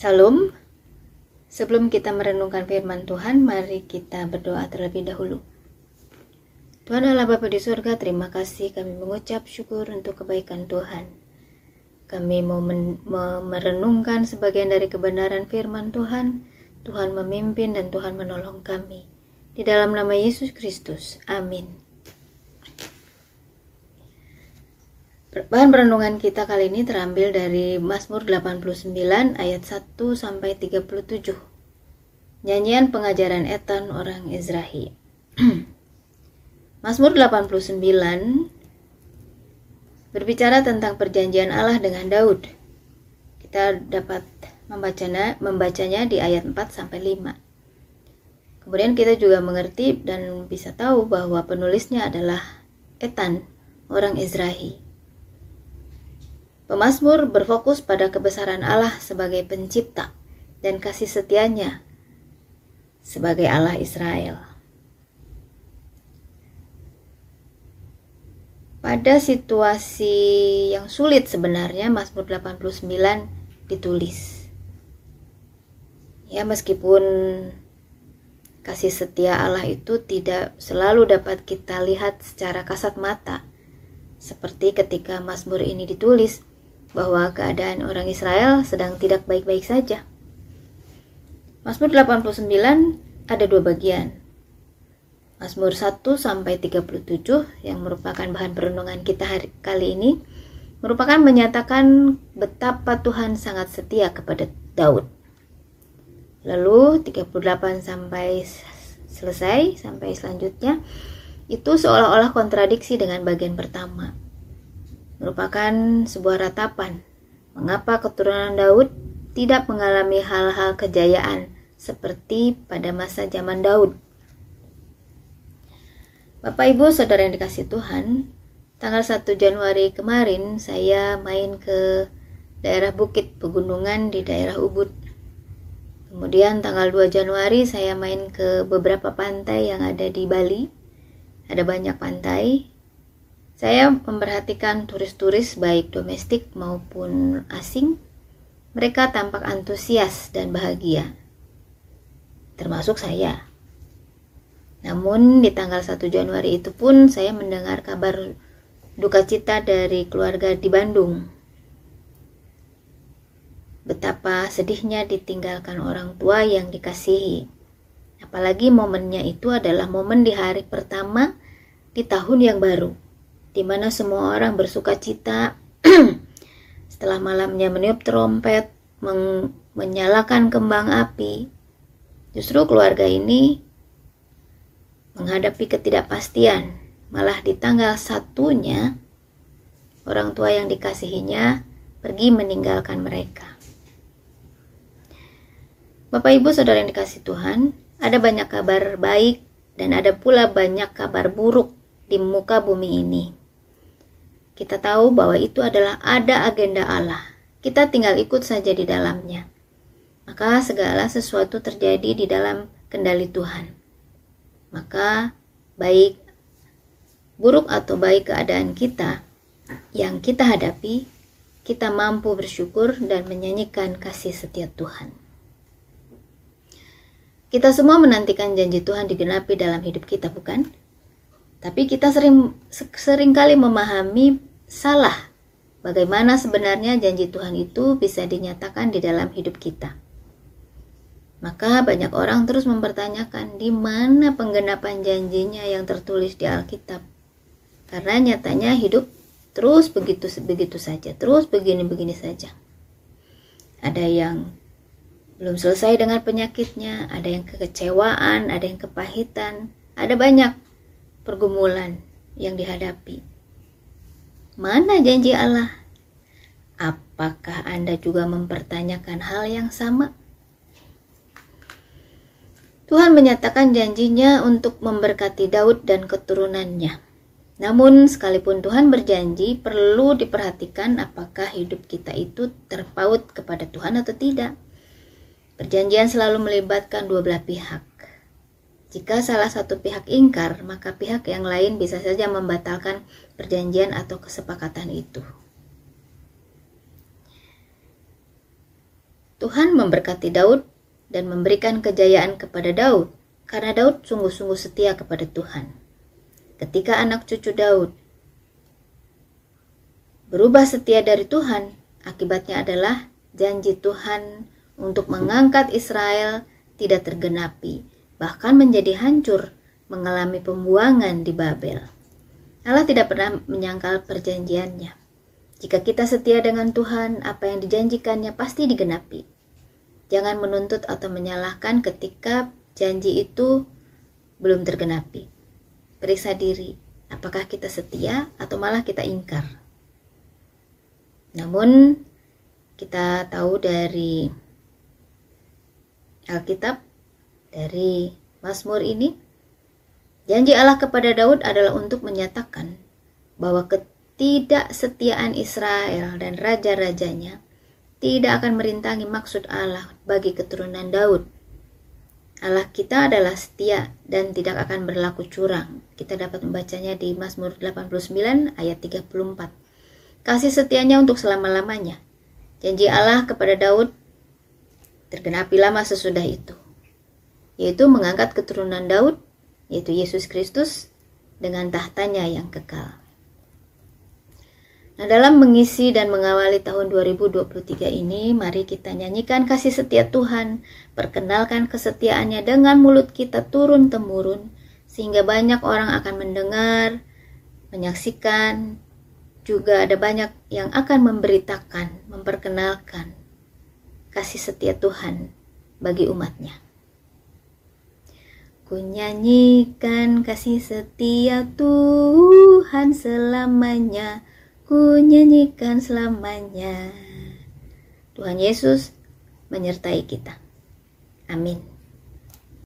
Salam. Sebelum kita merenungkan firman Tuhan, mari kita berdoa terlebih dahulu. Tuhan Allah Bapa di surga, terima kasih kami mengucap syukur untuk kebaikan Tuhan. Kami mau merenungkan sebagian dari kebenaran firman Tuhan. Tuhan memimpin dan Tuhan menolong kami. Di dalam nama Yesus Kristus. Amin. Bahan perenungan kita kali ini terambil dari Mazmur 89 ayat 1 sampai 37. Nyanyian pengajaran Ethan orang Ezrahi. Mazmur 89 berbicara tentang perjanjian Allah dengan Daud. Kita dapat membacanya di ayat 4 sampai 5. Kemudian kita juga mengerti dan bisa tahu bahwa penulisnya adalah Ethan orang Ezrahi. Pemazmur berfokus pada kebesaran Allah sebagai pencipta dan kasih setianya sebagai Allah Israel. Pada situasi yang sulit sebenarnya Mazmur 89 ditulis. Ya, meskipun kasih setia Allah itu tidak selalu dapat kita lihat secara kasat mata. Seperti ketika Mazmur ini ditulis, bahwa keadaan orang Israel sedang tidak baik-baik saja. Mazmur 89 ada dua bagian. Mazmur 1 sampai 37 yang merupakan bahan perenungan kita kali ini merupakan menyatakan betapa Tuhan sangat setia kepada Daud. Lalu 38 sampai selesai sampai selanjutnya itu seolah-olah kontradiksi dengan bagian pertama. Merupakan sebuah ratapan mengapa keturunan Daud tidak mengalami hal-hal kejayaan seperti pada masa zaman Daud. Bapak Ibu Saudara yang dikasihi Tuhan, tanggal 1 Januari kemarin saya main ke daerah Bukit Pegunungan di daerah Ubud. Kemudian tanggal 2 Januari saya main ke beberapa pantai yang ada di Bali. Ada banyak pantai. Saya memperhatikan turis-turis baik domestik maupun asing. Mereka tampak antusias dan bahagia, termasuk saya. Namun di tanggal 1 Januari itu pun saya mendengar kabar duka cita dari keluarga di Bandung. Betapa sedihnya ditinggalkan orang tua yang dikasihi. Apalagi momennya itu adalah momen di hari pertama di tahun yang baru, di mana semua orang bersuka cita setelah malamnya meniup trompet, menyalakan kembang api. Justru keluarga ini menghadapi ketidakpastian, malah di tanggal 1-nya orang tua yang dikasihinya pergi meninggalkan mereka. Bapak Ibu Saudara yang dikasihi Tuhan, ada banyak kabar baik dan ada pula banyak kabar buruk di muka bumi ini. Kita tahu bahwa itu adalah ada agenda Allah. Kita tinggal ikut saja di dalamnya. Maka segala sesuatu terjadi di dalam kendali Tuhan. Maka baik buruk atau baik keadaan kita yang kita hadapi, kita mampu bersyukur dan menyanyikan kasih setia Tuhan. Kita semua menantikan janji Tuhan digenapi dalam hidup kita, bukan? Tapi kita seringkali memahami salah bagaimana sebenarnya janji Tuhan itu bisa dinyatakan di dalam hidup kita. Maka banyak orang terus mempertanyakan di mana penggenapan janjinya yang tertulis di Alkitab. Karena nyatanya hidup terus begitu saja, terus begini saja. Ada yang belum selesai dengan penyakitnya, ada yang kekecewaan, ada yang kepahitan, ada banyak pergumulan yang dihadapi. Mana janji Allah? Apakah Anda juga mempertanyakan hal yang sama? Tuhan menyatakan janjinya untuk memberkati Daud dan keturunannya. Namun sekalipun Tuhan berjanji, perlu diperhatikan apakah hidup kita itu terpaut kepada Tuhan atau tidak. Perjanjian selalu melibatkan dua belah pihak. Jika salah satu pihak ingkar, maka pihak yang lain bisa saja membatalkan perjanjian atau kesepakatan itu. Tuhan memberkati Daud dan memberikan kejayaan kepada Daud, karena Daud sungguh-sungguh setia kepada Tuhan. Ketika anak cucu Daud berubah setia dari Tuhan, akibatnya adalah janji Tuhan untuk mengangkat Israel tidak tergenapi, bahkan menjadi hancur, mengalami pembuangan di Babel. Allah tidak pernah menyangkal perjanjiannya. Jika kita setia dengan Tuhan, apa yang dijanjikannya pasti digenapi. Jangan menuntut atau menyalahkan ketika janji itu belum tergenapi. Periksa diri, apakah kita setia atau malah kita ingkar. Namun, kita tahu dari Alkitab, dari Mazmur ini, janji Allah kepada Daud adalah untuk menyatakan bahwa ketidaksetiaan Israel dan raja-rajanya tidak akan merintangi maksud Allah bagi keturunan Daud. Allah kita adalah setia dan tidak akan berlaku curang. Kita dapat membacanya di Mazmur 89 ayat 34. Kasih setianya untuk selama-lamanya. Janji Allah kepada Daud tergenapi lama sesudah itu, yaitu mengangkat keturunan Daud, yaitu Yesus Kristus, dengan tahtanya yang kekal. Nah, dalam mengisi dan mengawali tahun 2023 ini, mari kita nyanyikan kasih setia Tuhan, perkenalkan kesetiaannya dengan mulut kita turun-temurun, sehingga banyak orang akan mendengar, menyaksikan, juga ada banyak yang akan memberitakan, memperkenalkan kasih setia Tuhan bagi umatnya. Ku nyanyikan kasih setia Tuhan selamanya, ku nyanyikan selamanya. Tuhan Yesus menyertai kita. Amin.